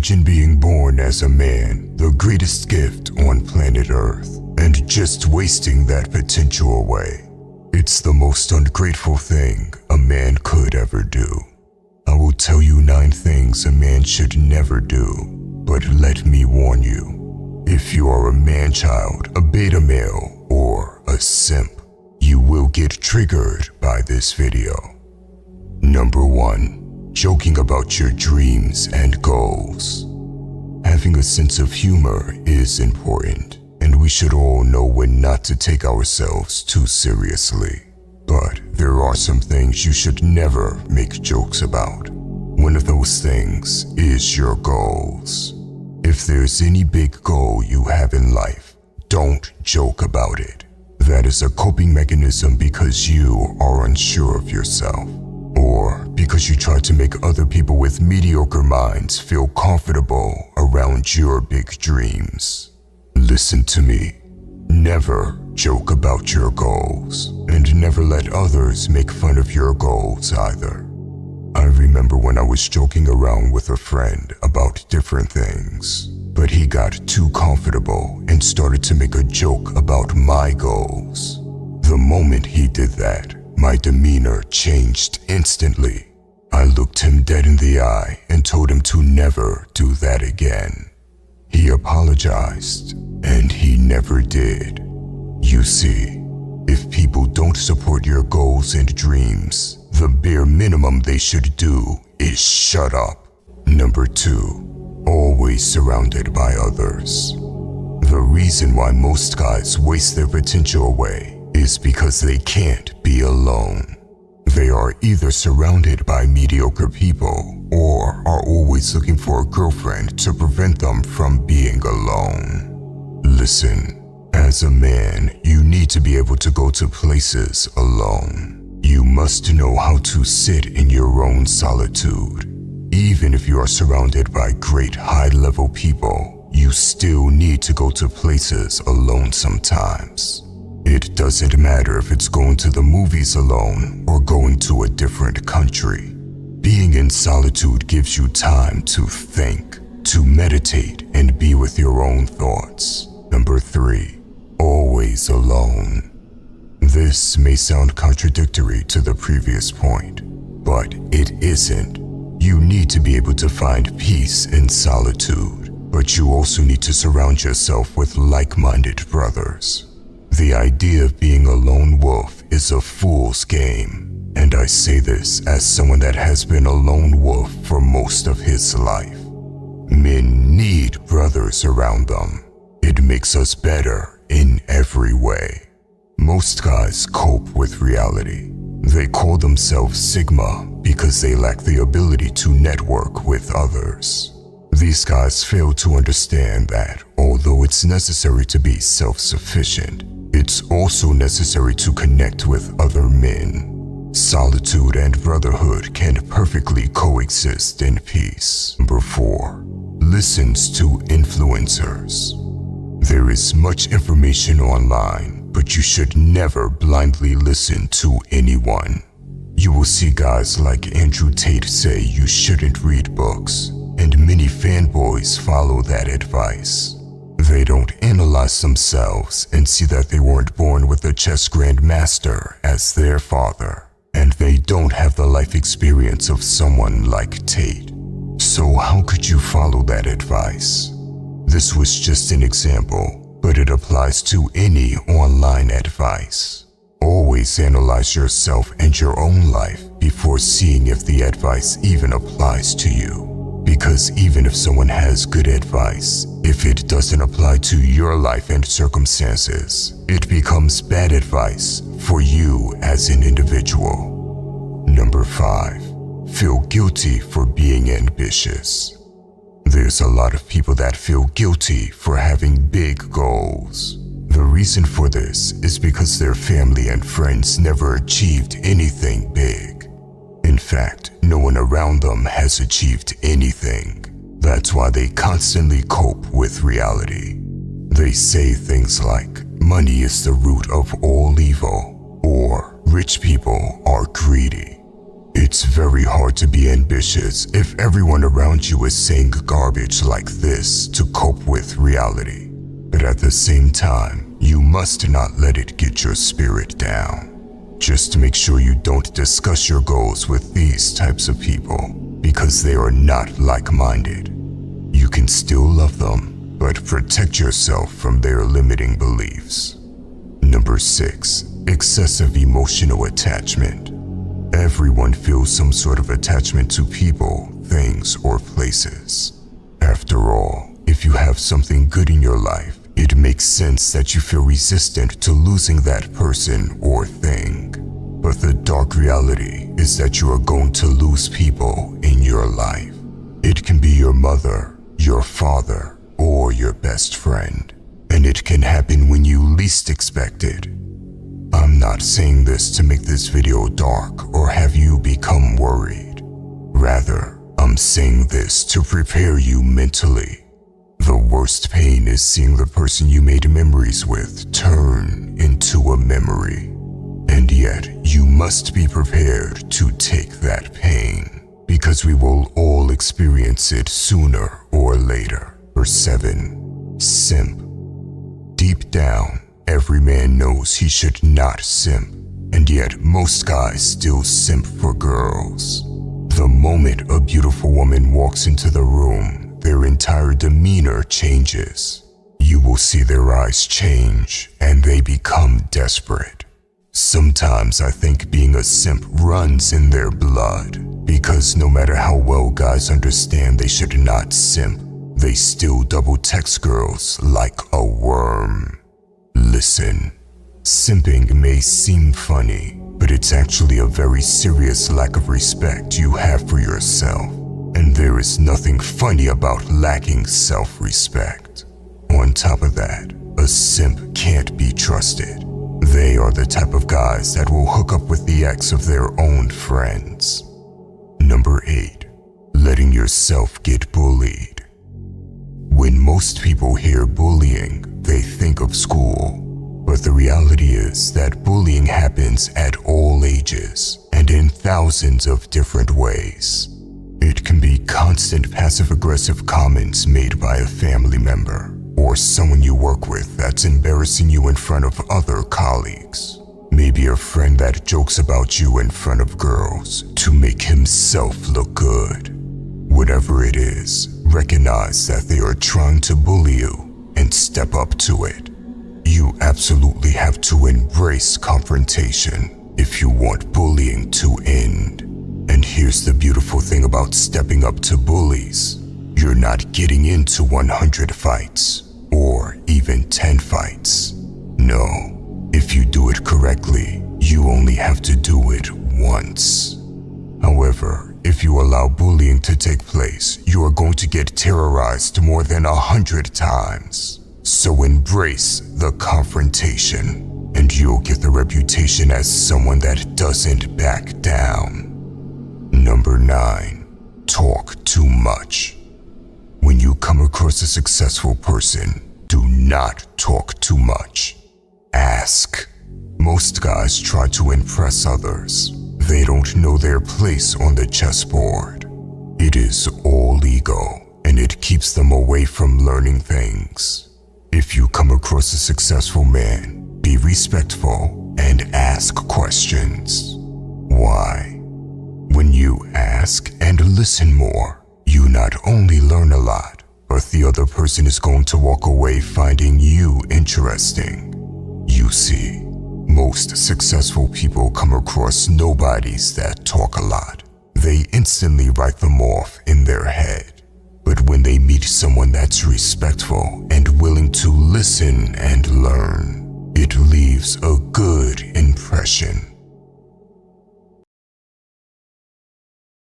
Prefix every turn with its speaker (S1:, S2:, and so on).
S1: Imagine being born as a man, the greatest gift on planet Earth, and just wasting that potential away. It's the most ungrateful thing a man could ever do. I will tell you 9 things a man should never do, but let me warn you. If you are a man-child, a beta male, or a simp, you will get triggered by this video. Number 1. Joking about your dreams and goals. Having a sense of humor is important, and we should all know when not to take ourselves too seriously. But there are some things you should never make jokes about. One of those things is your goals. If there's any big goal you have in life, don't joke about it. That is a coping mechanism because you are unsure of yourself, or because you try to make other people with mediocre minds feel comfortable around your big dreams. Listen to me. Never joke about your goals, and never let others make fun of your goals either. I remember when I was joking around with a friend about different things, but he got too comfortable and started to make a joke about my goals. The moment he did that, my demeanor changed instantly. I looked him dead in the eye and told him to never do that again. He apologized, and he never did. You see, if people don't support your goals and dreams, the bare minimum they should do is shut up. Number 2. Always surrounded by others. The reason why most guys waste their potential away is because they can't be alone. They are either surrounded by mediocre people or are always looking for a girlfriend to prevent them from being alone. Listen, as a man, you need to be able to go to places alone. You must know how to sit in your own solitude. Even if you are surrounded by great high-level people, you still need to go to places alone sometimes. It doesn't matter if it's going to the movies alone or going to a different country. Being in solitude gives you time to think, to meditate, and be with your own thoughts. Number 3. Always alone. This may sound contradictory to the previous point, but it isn't. You need to be able to find peace in solitude, but you also need to surround yourself with like-minded brothers. The idea of being a lone wolf is a fool's game, and I say this as someone that has been a lone wolf for most of his life. Men need brothers around them. It makes us better in every way. Most guys cope with reality. They call themselves Sigma because they lack the ability to network with others. These guys fail to understand that although it's necessary to be self-sufficient, it's also necessary to connect with other men. Solitude and brotherhood can perfectly coexist in peace. Number 4. Listens to influencers. There is much information online, but you should never blindly listen to anyone. You will see guys like Andrew Tate say you shouldn't read books, and many fanboys follow that advice. They don't analyze themselves and see that they weren't born with a chess grandmaster as their father, and they don't have the life experience of someone like Tate. So how could you follow that advice? This was just an example, but it applies to any online advice. Always analyze yourself and your own life before seeing if the advice even applies to you. Because even if someone has good advice, if it doesn't apply to your life and circumstances, it becomes bad advice for you as an individual. Number 5. Feel guilty for being ambitious. There's a lot of people that feel guilty for having big goals. The reason for this is because their family and friends never achieved anything big. In fact, no one around them has achieved anything. That's why they constantly cope with reality. They say things like, money is the root of all evil, or rich people are greedy. It's very hard to be ambitious if everyone around you is saying garbage like this to cope with reality. But at the same time, you must not let it get your spirit down. Just make sure you don't discuss your goals with these types of people, because they are not like-minded. You can still love them, but protect yourself from their limiting beliefs. Number 6, excessive emotional attachment. Everyone feels some sort of attachment to people, things, or places. After all, if you have something good in your life, it makes sense that you feel resistant to losing that person or thing. But the dark reality is that you are going to lose people in your life. It can be your mother, your father, or your best friend. And it can happen when you least expect it. I'm not saying this to make this video dark or have you become worried. Rather, I'm saying this to prepare you mentally. The worst pain is seeing the person you made memories with turn into a memory. And yet, you must be prepared to take that pain, because we will all experience it sooner or later. Number 7, simp. Deep down, every man knows he should not simp, and yet most guys still simp for girls. The moment a beautiful woman walks into the room, their entire demeanor changes. You will see their eyes change, and they become desperate. Sometimes I think being a simp runs in their blood, because no matter how well guys understand they should not simp, they still double text girls like a worm. Listen, simping may seem funny, but it's actually a very serious lack of respect you have for yourself. And there is nothing funny about lacking self-respect. On top of that, a simp can't be trusted. They are the type of guys that will hook up with the ex of their own friends. Number 8, letting yourself get bullied. When most people hear bullying, they think of school. But the reality is that bullying happens at all ages and in thousands of different ways. It can be constant passive-aggressive comments made by a family member or someone you work with that's embarrassing you in front of other colleagues. Maybe a friend that jokes about you in front of girls to make himself look good. Whatever it is, recognize that they are trying to bully you and step up to it. You absolutely have to embrace confrontation if you want bullying to end. And here's the beautiful thing about stepping up to bullies. You're not getting into 100 fights or even 10 fights. No, if you do it correctly, you only have to do it once. However, if you allow bullying to take place, you are going to get terrorized more than 100 times. So embrace the confrontation, and you'll get the reputation as someone that doesn't back down. Number 9, talk too much. When you come across a successful person, do not talk too much. Ask. Most guys try to impress others. They don't know their place on the chessboard. It is all ego, and it keeps them away from learning things. If you come across a successful man, be respectful and ask questions. Why? When you ask and listen more, you not only learn a lot, but the other person is going to walk away finding you interesting. You see, most successful people come across nobodies that talk a lot. They instantly write them off in their head. But when they meet someone that's respectful and willing to listen and learn, it leaves a good impression.